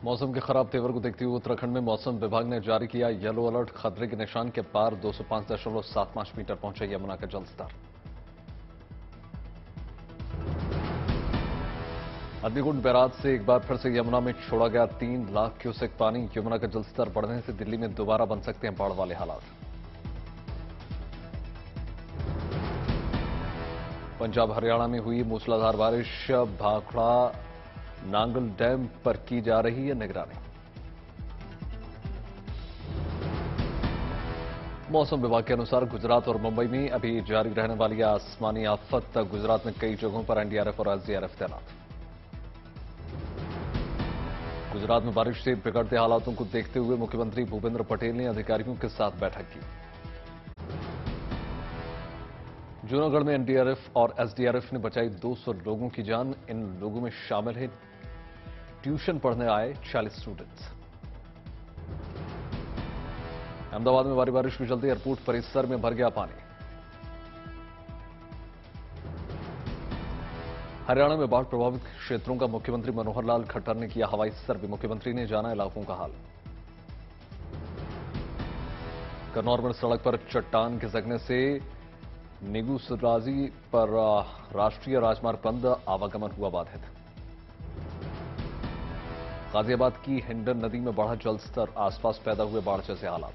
मौसम के खराब तेवर को देखते हुए उत्तराखंड में मौसम विभाग ने जारी किया येलो अलर्ट। खतरे के निशान के पार 205.75 मीटर पहुंचा यमुना का जलस्तर। अग्निकुंड बैराज से एक बार फिर से यमुना में छोड़ा गया 3 लाख क्यूसेक पानी। यमुना का जलस्तर बढ़ने से दिल्ली में दोबारा बन सकते हैं बाढ़ वाले हालात। पंजाब हरियाणा में हुई मूसलाधार बारिश। भाखड़ा नांगल डैम पर की जा रही है निगरानी। मौसम विभाग के अनुसार गुजरात और मुंबई में अभी जारी रहने वाली आसमानी आफत। गुजरात में कई जगहों पर एनडीआरएफ और एसडीआरएफ तैनात। गुजरात में बारिश से बिगड़ते हालातों को देखते हुए मुख्यमंत्री भूपेंद्र पटेल ने अधिकारियों के साथ बैठक की। जूनागढ़ में एनडीआरएफ और एसडीआरएफ ने बचाई 200 लोगों की जान। इन लोगों में शामिल हैं ट्यूशन पढ़ने आए 40 स्टूडेंट्स। अहमदाबाद में भारी बारिश के चलते एयरपोर्ट परिसर में भर गया पानी। हरियाणा में बाढ़ प्रभावित क्षेत्रों का मुख्यमंत्री मनोहर लाल खट्टर ने किया हवाई सर्वे। मुख्यमंत्री ने जाना इलाकों का हाल। कन्नौर में सड़क पर चट्टान खिसकने से निगुसराजी पर राष्ट्रीय राजमार्ग बंद। आवागमन हुआ बाधित। गाजियाबाद की हिंडन नदी में बढ़ा जलस्तर। आसपास पैदा हुए बाढ़ जैसे हालात।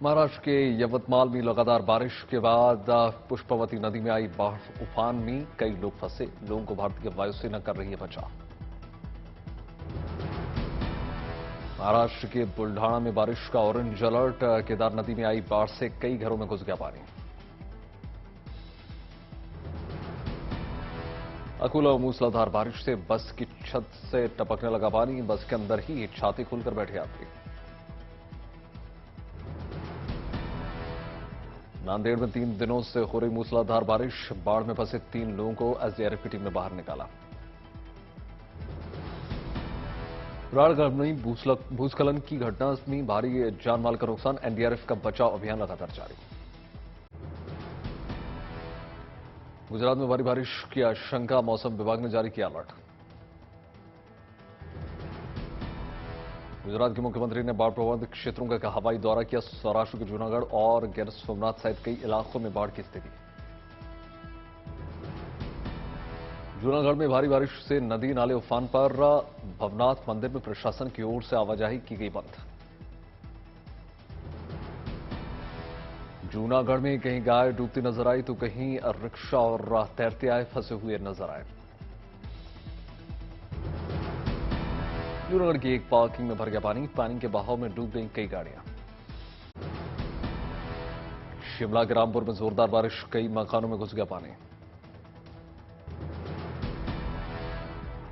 महाराष्ट्र के यवतमाल में लगातार बारिश के बाद पुष्पवती नदी में आई बाढ़। उफान में कई लोग फंसे। लोगों को भारतीय वायुसेना कर रही है बचाव। महाराष्ट्र के बुल्ढाना में बारिश का ऑरेंज अलर्ट। केदार नदी में आई बाढ़ से कई घरों में घुस गया पानी। अकोला और मूसलाधार बारिश से बस की छत से टपकने लगा पानी। बस के अंदर ही छाती खोलकर बैठे यात्री। नांदेड़ में 3 दिनों से हो रही मूसलाधार बारिश। बाढ़ में फंसे 3 लोगों को एसडीआरएफ की टीम ने बाहर निकाला। राड़गढ़ में भूस्खलन की घटना में भारी जानमाल का नुकसान। एनडीआरएफ का बचाव अभियान लगातार जारी। गुजरात में भारी बारिश की आशंका। मौसम विभाग ने जारी किया अलर्ट। गुजरात के मुख्यमंत्री ने बाढ़ प्रभावित क्षेत्रों का हवाई दौरा किया। सौराष्ट्र के जूनागढ़ और गिर सोमनाथ सहित कई इलाकों में बाढ़ की स्थिति। जूनागढ़ में भारी बारिश से नदी नाले उफान पर। भवनाथ मंदिर में प्रशासन की ओर से आवाजाही की गई बंद। जूनागढ़ में कहीं गाय डूबती नजर आई तो कहीं रिक्शा और तैरते आए फंसे हुए नजर आए। जूनागढ़ की एक पार्किंग में भर गया पानी। पानी के बहाव में डूब गई कई गाड़ियां। शिमला के रामपुर में जोरदार बारिश। कई मकानों में घुस गया पानी।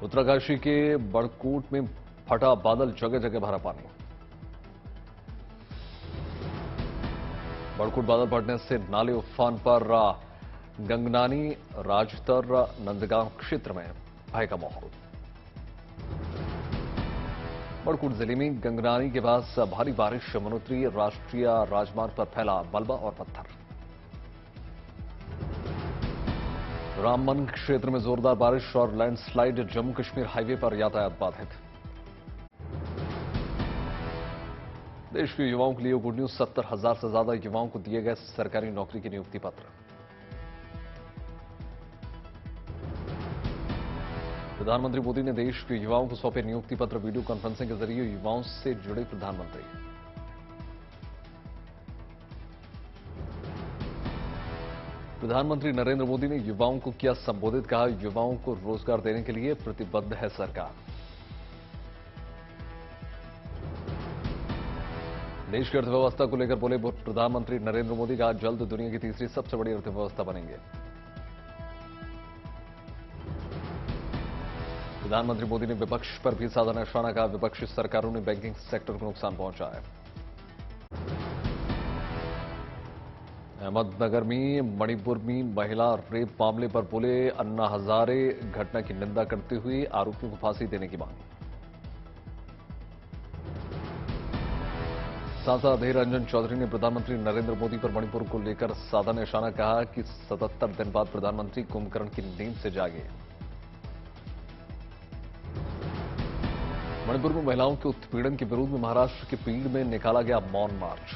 उत्तरकाशी के बड़कोट में फटा बादल। जगह जगह भरा पानी। बड़कोट बादल फटने से नाले उफान पर। गंगनानी राजतर नंदगांव क्षेत्र में भय का माहौल। बड़कोट जिले में गंगनानी के पास भारी बारिश। यमुनोत्री राष्ट्रीय राजमार्ग पर फैला मलबा और पत्थर। रामबन क्षेत्र में जोरदार बारिश और लैंडस्लाइड। जम्मू कश्मीर हाईवे पर यातायात बाधित। देश के युवाओं के लिए गुड न्यूज। 70,000 से ज्यादा युवाओं को दिए गए सरकारी नौकरी के नियुक्ति पत्र। प्रधानमंत्री मोदी ने देश के युवाओं को सौंपे नियुक्ति पत्र। वीडियो कॉन्फ्रेंसिंग के जरिए युवाओं से जुड़े प्रधानमंत्री। प्रधानमंत्री नरेंद्र मोदी ने युवाओं को किया संबोधित। कहा, युवाओं को रोजगार देने के लिए प्रतिबद्ध है सरकार। देश की अर्थव्यवस्था को लेकर बोले प्रधानमंत्री नरेंद्र मोदी। कहा, जल्द दुनिया की तीसरी सबसे बड़ी अर्थव्यवस्था बनेंगे। प्रधानमंत्री मोदी ने विपक्ष पर भी साधा निशाना। कहा, विपक्षी सरकारों ने बैंकिंग सेक्टर को नुकसान पहुंचाया। अहमदनगर में मणिपुर में महिला रेप मामले पर बोले अन्ना हजारे। घटना की निंदा करते हुए आरोपियों को फांसी देने की मांग। सांसद अधीर रंजन चौधरी ने प्रधानमंत्री नरेंद्र मोदी पर मणिपुर को लेकर साधा निशाना। कहा कि 77 दिन बाद प्रधानमंत्री कुंभकर्ण की नींद से जागे। मणिपुर में महिलाओं के उत्पीड़न के विरोध में महाराष्ट्र के पीड़ में निकाला गया मौन मार्च।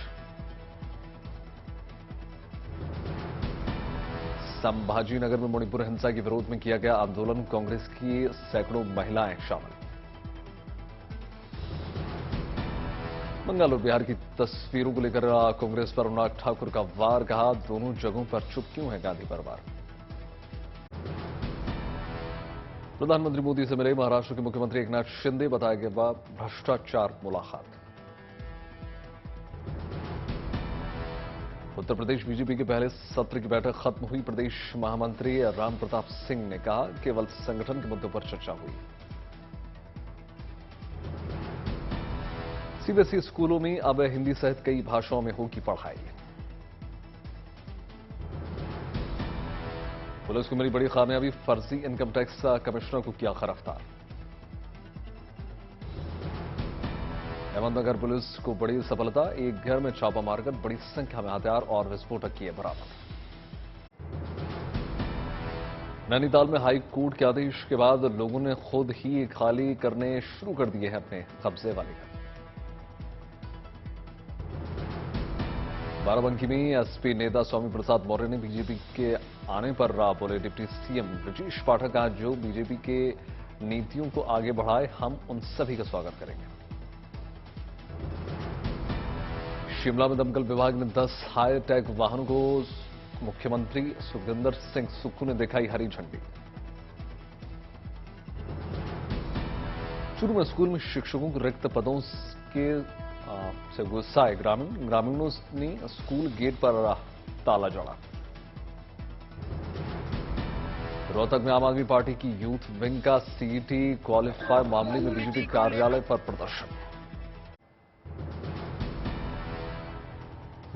संभाजीनगर में मणिपुर हिंसा के विरोध में किया गया आंदोलन, कांग्रेस की सैकड़ों महिलाएं शामिल। बंगाल और बिहार की तस्वीरों को लेकर कांग्रेस पर अनुराग ठाकुर का वार, कहा दोनों जगहों पर चुप क्यों है गांधी परिवार। प्रधानमंत्री मोदी से मिले महाराष्ट्र के मुख्यमंत्री एकनाथ शिंदे, बताया गया भ्रष्टाचार मुलाकात। उत्तर प्रदेश बीजेपी के पहले सत्र की बैठक खत्म हुई, प्रदेश महामंत्री राम प्रताप सिंह ने कहा केवल संगठन के मुद्दों पर चर्चा हुई। सीबीएसई स्कूलों में अब हिंदी सहित कई भाषाओं में होगी पढ़ाई। पुलिस को मिली बड़ी कामयाबी, फर्जी इनकम टैक्स कमिश्नर को किया गिरफ्तार। अहमदनगर पुलिस को बड़ी सफलता, एक घर में छापा मारकर बड़ी संख्या में हथियार और विस्फोटक किए बरामद। नैनीताल में हाई कोर्ट के आदेश के बाद लोगों ने खुद ही खाली करने शुरू कर दिए हैं अपने कब्जे वाले घर। बाराबंकी में एसपी नेता स्वामी प्रसाद मौर्य ने बीजेपी के आने पर बोले डिप्टी सीएम ब्रजेश पाठक, आज जो बीजेपी के नीतियों को आगे बढ़ाए हम उन सभी का स्वागत करेंगे। शिमला में दमकल विभाग ने 10 हाईटेक वाहनों को मुख्यमंत्री सुखविंदर सिंह सुक्खू ने दिखाई हरी झंडी। चूरू में स्कूल में शिक्षकों के रिक्त पदों के से गुस्साए ग्रामीणों ने स्कूल गेट पर ताला जड़ा। रोहतक में आम आदमी पार्टी की यूथ विंग का सीईटी क्वालिफाई मामले में बीजेपी कार्यालय पर प्रदर्शन।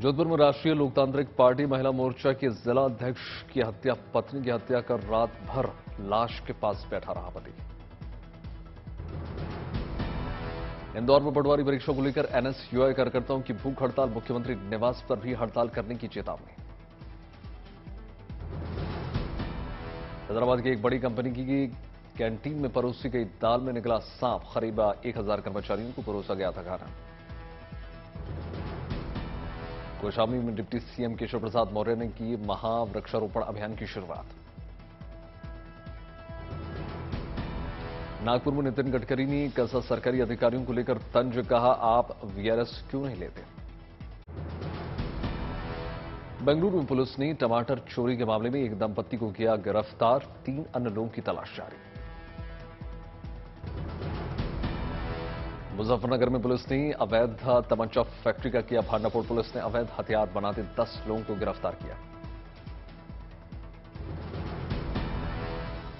जोधपुर में राष्ट्रीय लोकतांत्रिक पार्टी महिला मोर्चा के जिला अध्यक्ष की हत्या, पत्नी की हत्या कर रात भर लाश के पास बैठा रहा पति। इंदौर में पटवारी परीक्षा को लेकर एनएसयूआई कार्यकर्ताओं की भूख हड़ताल, मुख्यमंत्री निवास पर भी हड़ताल करने की चेतावनी। हैदराबाद की एक बड़ी कंपनी की कैंटीन में परोसी गई दाल में निकला सांप, करीब 1000 कर्मचारियों को परोसा गया था खाना। कौशाम्बी में डिप्टी सीएम केशव प्रसाद मौर्य ने की महावृक्षारोपण अभियान की शुरुआत। नागपुर में नितिन गडकरी ने कैसा सरकारी अधिकारियों को लेकर तंज, कहा आप वीआरएस क्यों नहीं लेते। बेंगलुरु में पुलिस ने टमाटर चोरी के मामले में एक दंपत्ति को किया गिरफ्तार, 3 अन्य लोगों की तलाश जारी। मुजफ्फरनगर में पुलिस ने अवैध तमंचा फैक्ट्री का किया भांडाफोड़, पुलिस ने अवैध हथियार बनाते 10 लोगों को गिरफ्तार किया।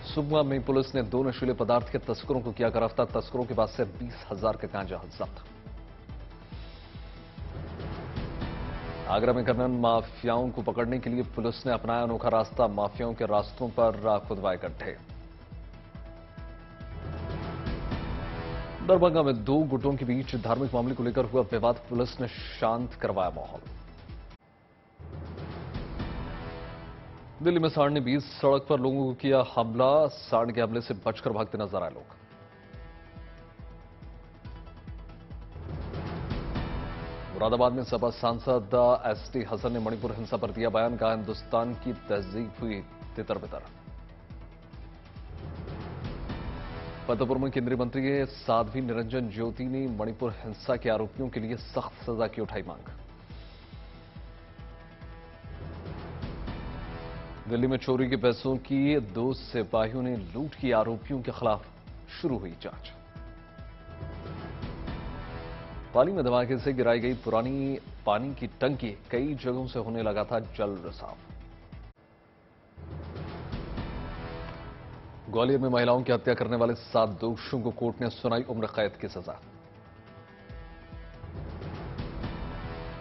सुकमा में पुलिस ने 2 नशीले पदार्थ के तस्करों को किया गिरफ्तार, तस्करों के पास से 20,000 का गांजा जब्त। आगरा में खनन माफियाओं को पकड़ने के लिए पुलिस ने अपनाया अनोखा रास्ता, माफियाओं के रास्तों पर खुदवाए गड्ढे। दरभंगा में 2 गुटों के बीच धार्मिक मामले को लेकर हुआ विवाद, पुलिस ने शांत करवाया माहौल। दिल्ली में सांड ने 20 सड़क पर लोगों को किया हमला, सांड के हमले से बचकर भागते नजर आए लोग। मुरादाबाद में सपा सांसद एसटी हसन ने मणिपुर हिंसा पर दिया बयान, कहा हिंदुस्तान की तहजीब हुई तितर बितर। फतेहपुर में केंद्रीय मंत्री साध्वी निरंजन ज्योति ने मणिपुर हिंसा के आरोपियों के लिए सख्त सजा की उठाई मांग। दिल्ली में चोरी के पैसों की 2 सिपाहियों ने लूट की, आरोपियों के खिलाफ शुरू हुई जांच। पाली में धमाके से गिराई गई पुरानी पानी की टंकी, कई जगहों से होने लगा था जल रिसाव। ग्वालियर में महिलाओं की हत्या करने वाले 7 दोषियों को कोर्ट ने सुनाई उम्र कैद की सजा।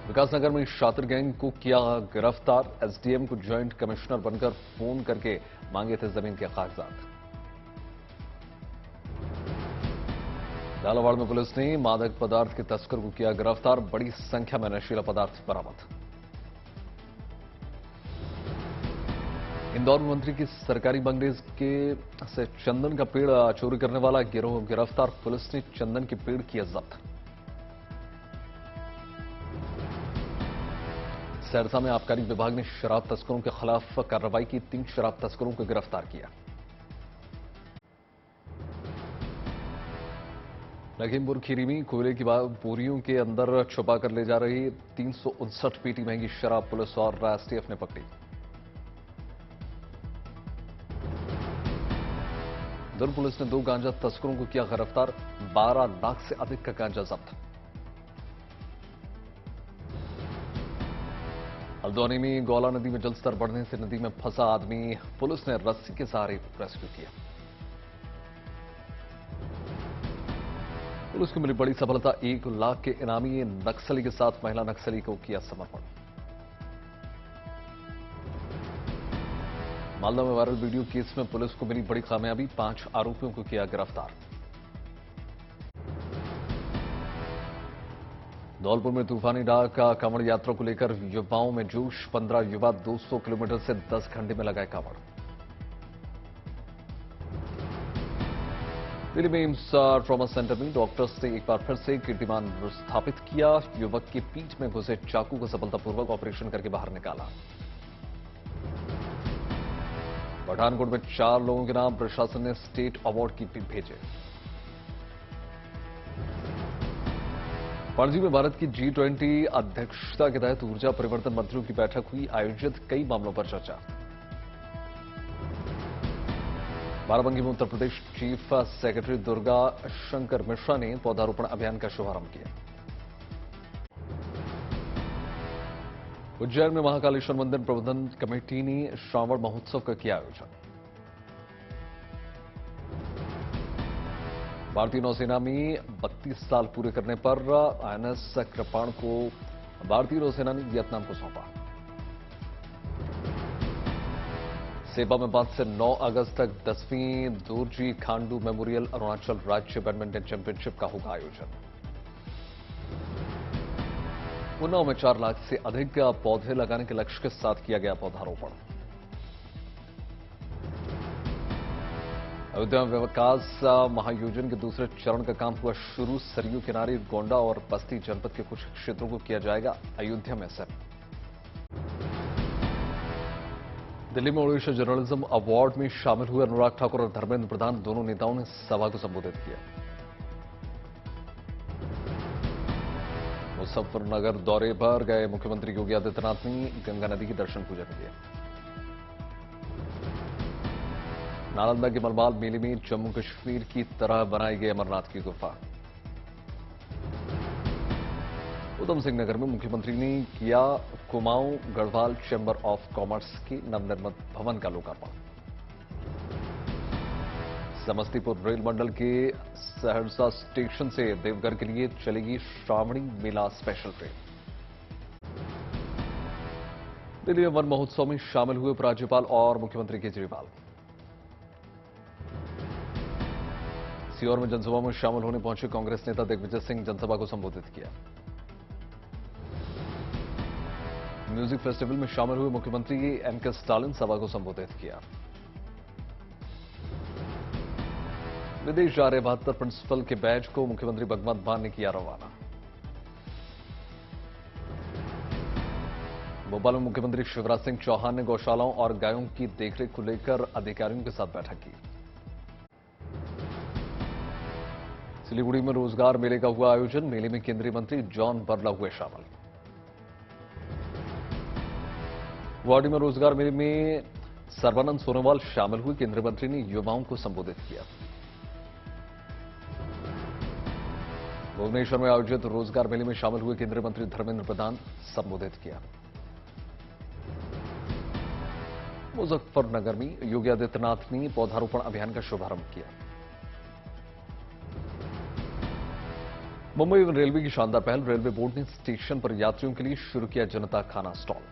विकासनगर में शातिर गैंग को किया गिरफ्तार, एसडीएम को ज्वाइंट कमिश्नर बनकर फोन करके मांगे थे जमीन के कागजात। झालावाड़ में पुलिस ने मादक पदार्थ के तस्कर को किया गिरफ्तार, बड़ी संख्या में नशीला पदार्थ बरामद। इंदौर में मंत्री की सरकारी बंगले के से चंदन का पेड़ चोरी करने वाला गिरोह गिरफ्तार, पुलिस ने चंदन के पेड़ किया जब्त। सहरसा में आबकारी विभाग ने शराब तस्करों के खिलाफ कार्रवाई की, 3 शराब तस्करों को गिरफ्तार किया। लखीमपुर खीरी में कोयले की बोरियों के अंदर छुपा कर ले जा रही 359 पेटी महंगी शराब पुलिस और एसटीएफ ने पकड़ी। दुर्ग पुलिस ने 2 गांजा तस्करों को किया गिरफ्तार, 12 लाख से अधिक का गांजा जब्त। हल्द्वानी में गौला नदी में जलस्तर बढ़ने से नदी में फंसा आदमी, पुलिस ने रस्सी के सहारे रेस्क्यू किया। पुलिस को मिली बड़ी सफलता, 1 लाख के इनामी नक्सली के साथ महिला नक्सली को किया समर्पण। मालदा में वायरल वीडियो केस में पुलिस को मिली बड़ी कामयाबी, 5 आरोपियों को किया गिरफ्तार। धौलपुर में तूफानी डाक कांवड़ यात्रा को लेकर युवाओं में जोश, 15 युवा 200 किलोमीटर से 10 घंटे में लगाए कांवड़। दिल्ली में एम्स ट्रॉमा सेंटर में डॉक्टर्स ने एक बार फिर से कीर्तिमान स्थापित किया, युवक की पीठ में घुसे चाकू को सफलतापूर्वक ऑपरेशन करके बाहर निकाला। पठानकोट में 4 लोगों के नाम प्रशासन ने स्टेट अवार्ड की भेजे। पणजी में भारत की G20 अध्यक्षता के तहत ऊर्जा परिवर्तन मंत्रियों की बैठक हुई, आयोजित कई मामलों पर चर्चा। बाराबंकी में उत्तर प्रदेश चीफ सेक्रेटरी दुर्गा शंकर मिश्रा ने पौधारोपण अभियान का शुभारंभ किया। उज्जैन में महाकालेश्वर मंदिर प्रबंधन कमेटी ने श्रावण महोत्सव का किया आयोजन। भारतीय नौसेना में 32 साल पूरे करने पर INS कृपाण को भारतीय नौसेना ने वियतनाम को सौंपा। सेबा में 5 से 9 अगस्त तक 10वीं दोरजी खांडू मेमोरियल अरुणाचल राज्य बैडमिंटन चैंपियनशिप का होगा आयोजन। उन्नाव में 4 लाख से अधिक पौधे लगाने के लक्ष्य के साथ किया गया पौधारोपण। अयोध्या में विकास महायोजन के दूसरे चरण का काम हुआ शुरू, सरयू किनारे गोंडा और बस्ती जनपद के कुछ क्षेत्रों को किया जाएगा अयोध्या में सेट। दिल्ली में ओडिशा जर्नलिज्म अवार्ड में शामिल हुए अनुराग ठाकुर और धर्मेंद्र प्रधान, दोनों नेताओं ने सभा को संबोधित किया। मुजफ्फरनगर दौरे पर गए मुख्यमंत्री योगी आदित्यनाथ ने गंगा नदी की दर्शन पूजन किया। नालंदा के मलमाल मेले में जम्मू कश्मीर की तरह बनाई गई अमरनाथ की गुफा। उधम सिंह नगर में मुख्यमंत्री ने किया Kumaon Garhwal chamber of commerce के नवनिर्मित भवन का लोकार्पण। समस्तीपुर रेल मंडल के सहरसा स्टेशन से देवघर के लिए चलेगी श्रावणी मेला स्पेशल ट्रेन। दिल्ली में वन महोत्सव में शामिल हुए उपराज्यपाल और मुख्यमंत्री केजरीवाल। सीहोर में जनसभा में शामिल होने पहुंचे कांग्रेस नेता दिग्विजय सिंह, जनसभा को संबोधित किया। म्यूजिक फेस्टिवल में शामिल हुए मुख्यमंत्री एमके स्टालिन, सभा को संबोधित किया। विदेश जा रहे 72 प्रिंसिपल के बैच को मुख्यमंत्री भगवंत मान ने किया रवाना। भोपाल में मुख्यमंत्री शिवराज सिंह चौहान ने गौशालाओं और गायों की देखरेख को लेकर अधिकारियों के साथ बैठक की। सिलीगुड़ी में रोजगार मेले का हुआ आयोजन, मेले में केंद्रीय मंत्री जॉन बरला हुए शामिल। गुवाहाटी में रोजगार मेले में सर्बानंद सोनोवाल शामिल हुए, केंद्रीय मंत्री ने युवाओं को संबोधित किया। भुवनेश्वर में आयोजित रोजगार मेले में शामिल हुए केंद्रीय मंत्री धर्मेंद्र प्रधान, संबोधित किया। मुजफ्फरनगर में योगी आदित्यनाथ ने पौधारोपण अभियान का शुभारंभ किया। मुंबई में रेलवे की शानदार पहल, रेलवे बोर्ड ने स्टेशन पर यात्रियों के लिए शुरू किया जनता खाना स्टॉल।